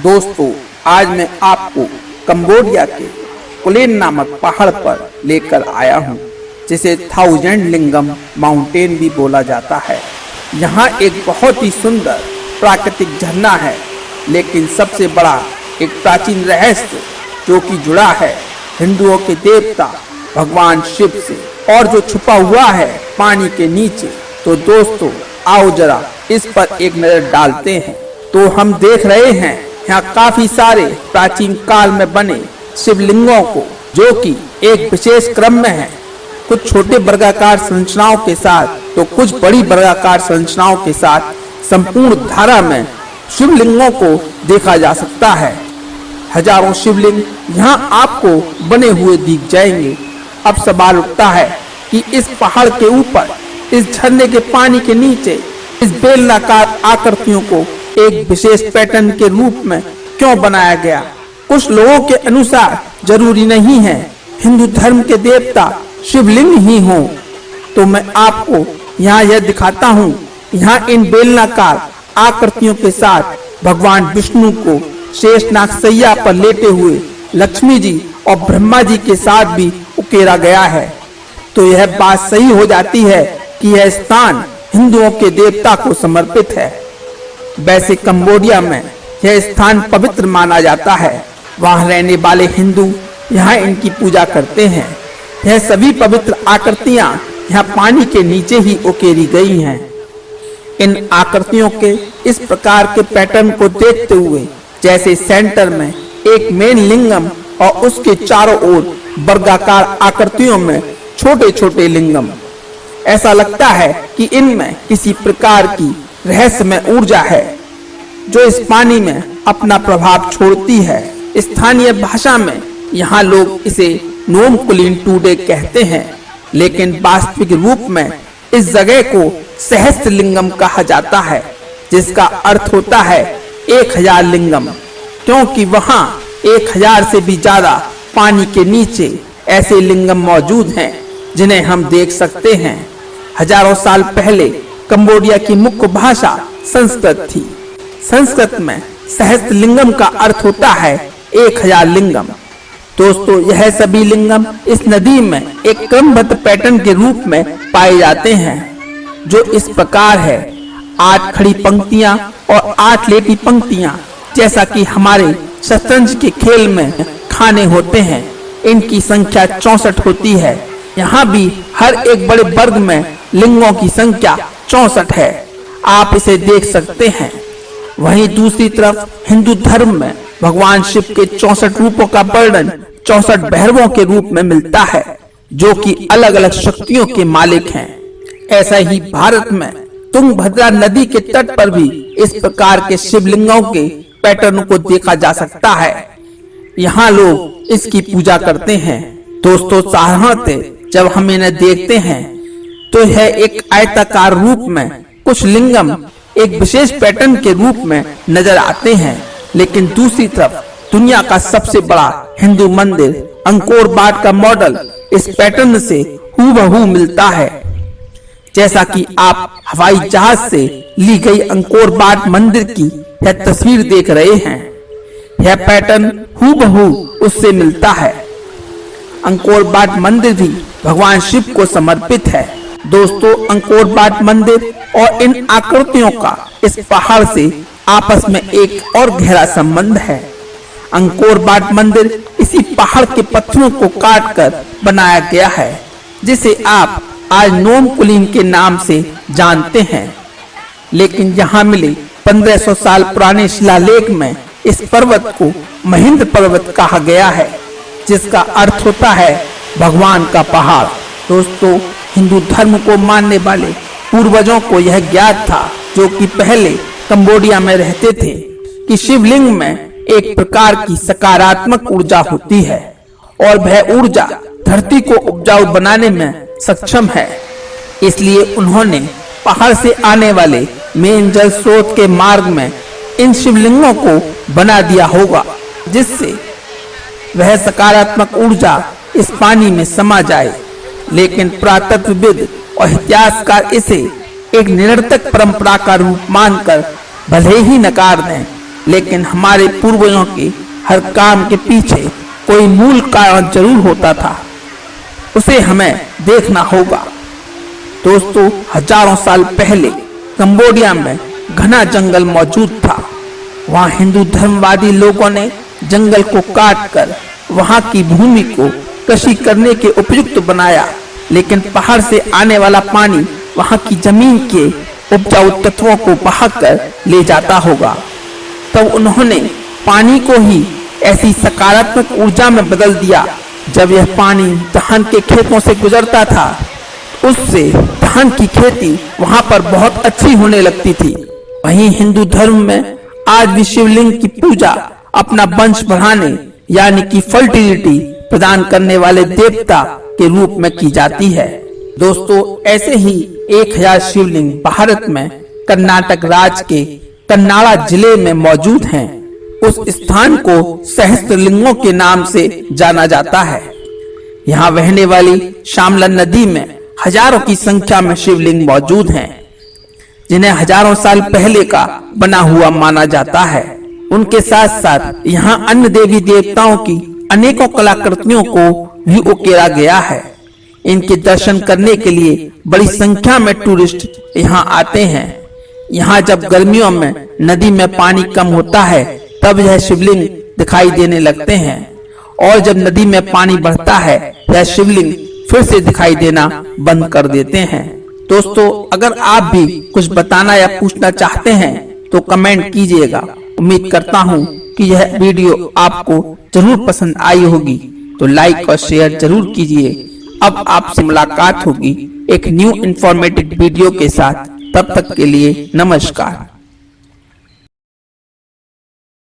दोस्तों, आज मैं आपको कंबोडिया के कुलेन नामक पहाड़ पर लेकर आया हूँ, जिसे थाउजेंड लिंगम माउंटेन भी बोला जाता है। यहाँ एक बहुत ही सुंदर प्राकृतिक झरना है, लेकिन सबसे बड़ा एक प्राचीन रहस्य जो कि जुड़ा है हिंदुओं के देवता भगवान शिव से और जो छुपा हुआ है पानी के नीचे। तो दोस्तों, आओ जरा इस पर एक नजर डालते हैं। तो हम देख रहे हैं यहाँ काफी सारे प्राचीन काल में बने शिवलिंगों को, जो कि एक विशेष क्रम में है, कुछ छोटे वर्गाकार संरचनाओं के साथ तो कुछ बड़ी वर्गाकार संरचनाओं के साथ संपूर्ण धारा में शिवलिंगों को देखा जा सकता है। हजारों शिवलिंग यहाँ आपको बने हुए दिख जाएंगे। अब सवाल उठता है कि इस पहाड़ के ऊपर, इस झरने के पानी के नीचे इस बेलनाकार आकृतियों को एक विशेष पैटर्न के रूप में क्यों बनाया गया। कुछ लोगों के अनुसार जरूरी नहीं है हिंदू धर्म के देवता शिवलिंग ही हों। तो मैं आपको यहाँ यह दिखाता हूँ, यहाँ इन बेलनाकार आकृतियों के साथ भगवान विष्णु को शेषनाग सैया पर लेटे हुए लक्ष्मी जी और ब्रह्मा जी के साथ भी उकेरा गया है। तो यह बात सही हो जाती है कि यह स्थान हिंदुओं के देवता को समर्पित है। वैसे कंबोडिया में यह स्थान पवित्र माना जाता है। वहाँ रहने वाले हिंदू यहाँ इनकी पूजा करते हैं। यह सभी पवित्र आकृतियाँ यहाँ पानी के नीचे ही उकेरी गई हैं। इन आकृतियों के इस प्रकार के पैटर्न को देखते हुए, जैसे सेंटर में एक मेन लिंगम और उसके चारों ओर वर्गाकार आकृतियों में छोटे छोटे लिंगम, ऐसा लगता है कि इनमें किसी प्रकार की रहस्यमय ऊर्जा है जो इस पानी में अपना प्रभाव छोड़ती है। स्थानीय भाषा में यहाँ लोग इसे नोम कुलीन टूडे कहते हैं, लेकिन वास्तविक रूप में इस जगह को सहस्त्रलिंगम कहा जाता है, जिसका अर्थ होता है 1000 लिंगम, क्योंकि वहाँ 1000 से भी ज्यादा पानी के नीचे ऐसे लिंगम मौजूद हैं जिन्हें हम देख सकते हैं। हजारों साल पहले कंबोडिया की मुख्य भाषा संस्कृत थी। संस्कृत में सहस्त्रलिंगम का अर्थ होता है 1000 लिंगम। दोस्तों, यह सभी लिंगम इस नदी में एक क्रमबद्ध पैटर्न के रूप में पाए जाते हैं, जो इस प्रकार है: 8 खड़ी पंक्तियां और 8 लेटी पंक्तियां, जैसा कि हमारे शतरंज के खेल में खाने होते हैं। इनकी संख्या 64 होती है। यहाँ भी हर एक बड़े वर्ग में लिंगों की संख्या 64 है। आप इसे देख सकते हैं। वहीं दूसरी तरफ हिंदू धर्म में भगवान शिव के 64 रूपों का वर्णन 64 भैरवों के रूप में मिलता है, जो कि अलग अलग शक्तियों के मालिक हैं। ऐसा ही भारत में तुंगभद्रा नदी के तट पर भी इस प्रकार के शिवलिंगों के पैटर्न को देखा जा सकता है। यहाँ लोग इसकी पूजा करते हैं। दोस्तों, साधारणतः जब हम इन्हें देखते हैं तो यह एक आयताकार रूप में कुछ लिंगम एक विशेष पैटर्न के रूप में नजर आते हैं, लेकिन दूसरी तरफ दुनिया का सबसे बड़ा हिंदू मंदिर अंकोर वाट का मॉडल इस पैटर्न से हूबहू मिलता है। जैसा कि आप हवाई जहाज से ली गई अंकोर वाट मंदिर की यह तस्वीर देख रहे हैं, यह पैटर्न हूबहू उससे मिलता है। अंकोर वाट मंदिर भी भगवान शिव को समर्पित है। दोस्तों, अंकोर वाट मंदिर और इन आकृतियों का इस पहाड़ से आपस में एक और गहरा संबंध है। अंकोर वाट मंदिर इसी पहाड़ के पत्थरों को काटकर बनाया गया है, जिसे आप आज नोम कुलीन के नाम से जानते हैं। लेकिन यहाँ मिले 1500 साल पुराने शिलालेख में इस पर्वत को महेंद्र पर्वत कहा गया है, जिसका अर्थ होता है भगवान का पहाड़। दोस्तों, हिंदू धर्म को मानने वाले पूर्वजों को यह ज्ञात था, जो कि पहले कंबोडिया में रहते थे, कि शिवलिंग में एक प्रकार की सकारात्मक ऊर्जा होती है और वह ऊर्जा धरती को उपजाऊ बनाने में सक्षम है। इसलिए उन्होंने पहाड़ से आने वाले मेन जल स्रोत के मार्ग में इन शिवलिंगों को बना दिया होगा, जिससे वह सकारात्मक ऊर्जा इस पानी में समा जाए। लेकिन पुरातत्वविद और इतिहासकार इसे एक निरर्थक परंपरा का रूप मानकर भले ही नकार दें, लेकिन हमारे पूर्वजों के हर काम के पीछे कोई मूल कारण जरूर होता था, उसे हमें देखना होगा। दोस्तों, हजारों साल पहले कंबोडिया में घना जंगल मौजूद था। वहाँ हिंदू धर्मवादी लोगों ने जंगल को काटकर वहाँ की भूमि को कृषि करने के उपयुक्त बनाया, लेकिन पहाड़ से आने वाला पानी वहाँ की जमीन के उपजाऊ तत्वों को बहाकर ले जाता होगा। तब उन्होंने पानी को ही ऐसी सकारात्मक ऊर्जा में बदल दिया। जब यह पानी धान के खेतों से गुजरता था, उससे धान की खेती वहां पर बहुत अच्छी होने लगती थी। वहीं हिंदू धर्म में आज भी शिवलिंग की पूजा अपना वंश बढ़ाने यानी कि फर्टिलिटी प्रदान करने वाले देवता के रूप में की जाती है। दोस्तों, ऐसे ही 1000 शिवलिंग भारत में कर्नाटक राज्य के कन्नाड़ा जिले में मौजूद हैं। उस स्थान को सहस्त्रलिंगों के नाम से जाना जाता है। यहाँ बहने वाली श्यामला नदी में हजारों की संख्या में शिवलिंग मौजूद हैं, जिन्हें हजारों साल पहले का बना हुआ माना जाता है। उनके साथ साथ यहाँ अन्य देवी देवताओं की अनेकों कलाकृतियों को भी उकेरा गया है। इनके दर्शन करने के लिए बड़ी संख्या में टूरिस्ट यहाँ आते हैं। यहाँ जब गर्मियों में नदी में पानी कम होता है, तब यह शिवलिंग दिखाई देने लगते हैं, और जब नदी में पानी बढ़ता है, यह शिवलिंग फिर से दिखाई देना बंद कर देते हैं। दोस्तों, अगर आप भी कुछ बताना या पूछना चाहते हैं तो कमेंट कीजिएगा। उम्मीद करता हूँ कि यह वीडियो आपको जरूर पसंद आई होगी, तो लाइक और शेयर जरूर कीजिए। अब आपसे मुलाकात होगी एक न्यू इंफॉर्मेटिव वीडियो के साथ। तब तक के लिए नमस्कार।